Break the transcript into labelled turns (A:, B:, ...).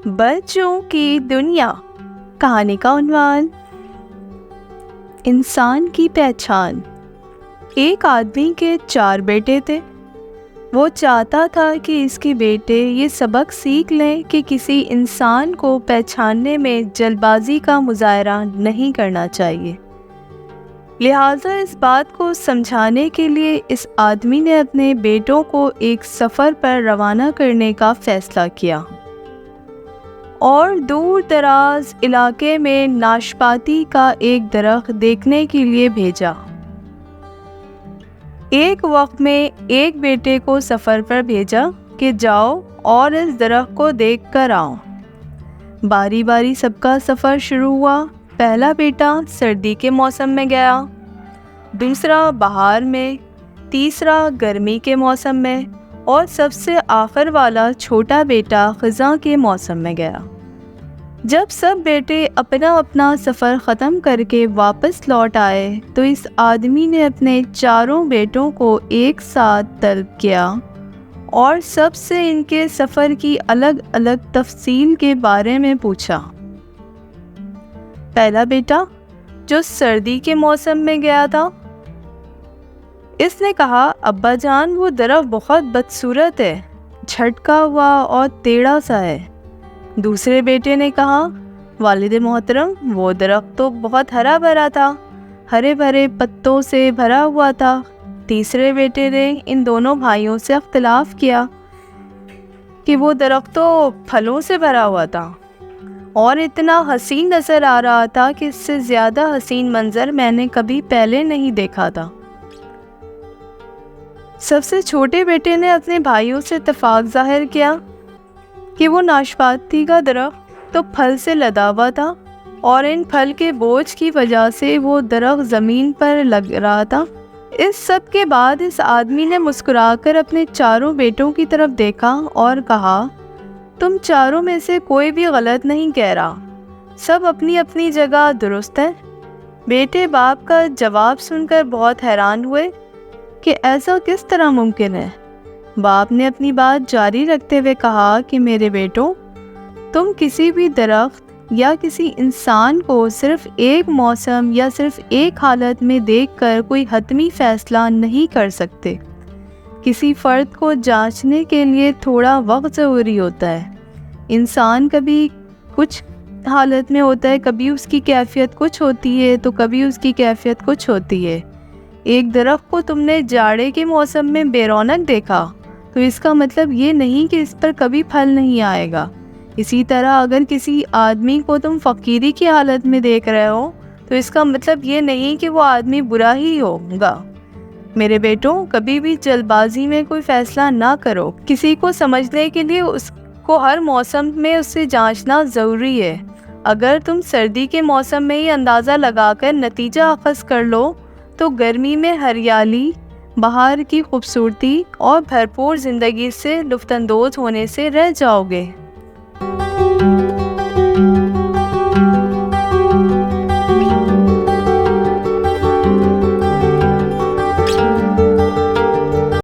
A: بچوں کی دنیا کہانی کا عنوان انسان کی پہچان۔ ایک آدمی کے 4 بیٹے تھے۔ وہ چاہتا تھا کہ اس کے بیٹے یہ سبق سیکھ لیں کہ کسی انسان کو پہچاننے میں جلد بازی کا مظاہرہ نہیں کرنا چاہیے۔ لہٰذا اس بات کو سمجھانے کے لیے اس آدمی نے اپنے بیٹوں کو ایک سفر پر روانہ کرنے کا فیصلہ کیا اور دور دراز علاقے میں ناشپاتی کا ایک درخت دیکھنے کے لیے بھیجا۔ ایک وقت میں ایک بیٹے کو سفر پر بھیجا کہ جاؤ اور اس درخت کو دیکھ کر آؤ۔ باری باری سب کا سفر شروع ہوا۔ پہلا بیٹا سردی کے موسم میں گیا، دوسرا بہار میں، تیسرا گرمی کے موسم میں اور سب سے آخر والا چھوٹا بیٹا خزاں کے موسم میں گیا۔ جب سب بیٹے اپنا اپنا سفر ختم کر کے واپس لوٹ آئے تو اس آدمی نے اپنے 4 بیٹوں کو ایک ساتھ طلب کیا اور سب سے ان کے سفر کی الگ الگ تفصیل کے بارے میں پوچھا۔ پہلا بیٹا جو سردی کے موسم میں گیا تھا، اس نے کہا ابا جان وہ درخت بہت بدصورت ہے، جھٹکا ہوا اور ٹیڑھا سا ہے۔ دوسرے بیٹے نے کہا والد محترم وہ درخت تو بہت ہرا بھرا تھا، ہرے بھرے پتوں سے بھرا ہوا تھا۔ تیسرے بیٹے نے ان دونوں بھائیوں سے اختلاف کیا کہ وہ درخت تو پھلوں سے بھرا ہوا تھا اور اتنا حسین نظر آ رہا تھا کہ اس سے زیادہ حسین منظر میں نے کبھی پہلے نہیں دیکھا تھا۔ سب سے چھوٹے بیٹے نے اپنے بھائیوں سے اتفاق ظاہر کیا کہ وہ ناشپاتی کا درخت تو پھل سے لدا ہوا تھا اور ان پھل کے بوجھ کی وجہ سے وہ درخت زمین پر لگ رہا تھا۔ اس سب کے بعد اس آدمی نے مسکرا کر اپنے 4 بیٹوں کی طرف دیکھا اور کہا تم 4 میں سے کوئی بھی غلط نہیں کہہ رہا، سب اپنی اپنی جگہ درست ہے۔ بیٹے باپ کا جواب سن کر بہت حیران ہوئے کہ ایسا کس طرح ممکن ہے۔ باپ نے اپنی بات جاری رکھتے ہوئے کہا کہ میرے بیٹوں، تم کسی بھی درخت یا کسی انسان کو صرف ایک موسم یا صرف ایک حالت میں دیکھ کر کوئی حتمی فیصلہ نہیں کر سکتے۔ کسی فرد کو جانچنے کے لیے تھوڑا وقت ضروری ہوتا ہے۔ انسان کبھی کچھ حالت میں ہوتا ہے، کبھی اس کی کیفیت کچھ ہوتی ہے تو کبھی اس کی کیفیت کچھ ہوتی ہے۔ ایک درخت کو تم نے جاڑے کے موسم میں بے رونق دیکھا تو اس کا مطلب یہ نہیں کہ اس پر کبھی پھل نہیں آئے گا۔ اسی طرح اگر کسی آدمی کو تم فقیری کی حالت میں دیکھ رہے ہو تو اس کا مطلب یہ نہیں کہ وہ آدمی برا ہی ہوگا۔ میرے بیٹوں، کبھی بھی جلد بازی میں کوئی فیصلہ نہ کرو۔ کسی کو سمجھنے کے لیے اس کو ہر موسم میں اسے جانچنا ضروری ہے۔ اگر تم سردی کے موسم میں ہی اندازہ لگا کر نتیجہ اخذ کر لو تو گرمی میں ہریالی، بہار کی خوبصورتی اور بھرپور زندگی سے لطف اندوز ہونے سے رہ جاؤ گے۔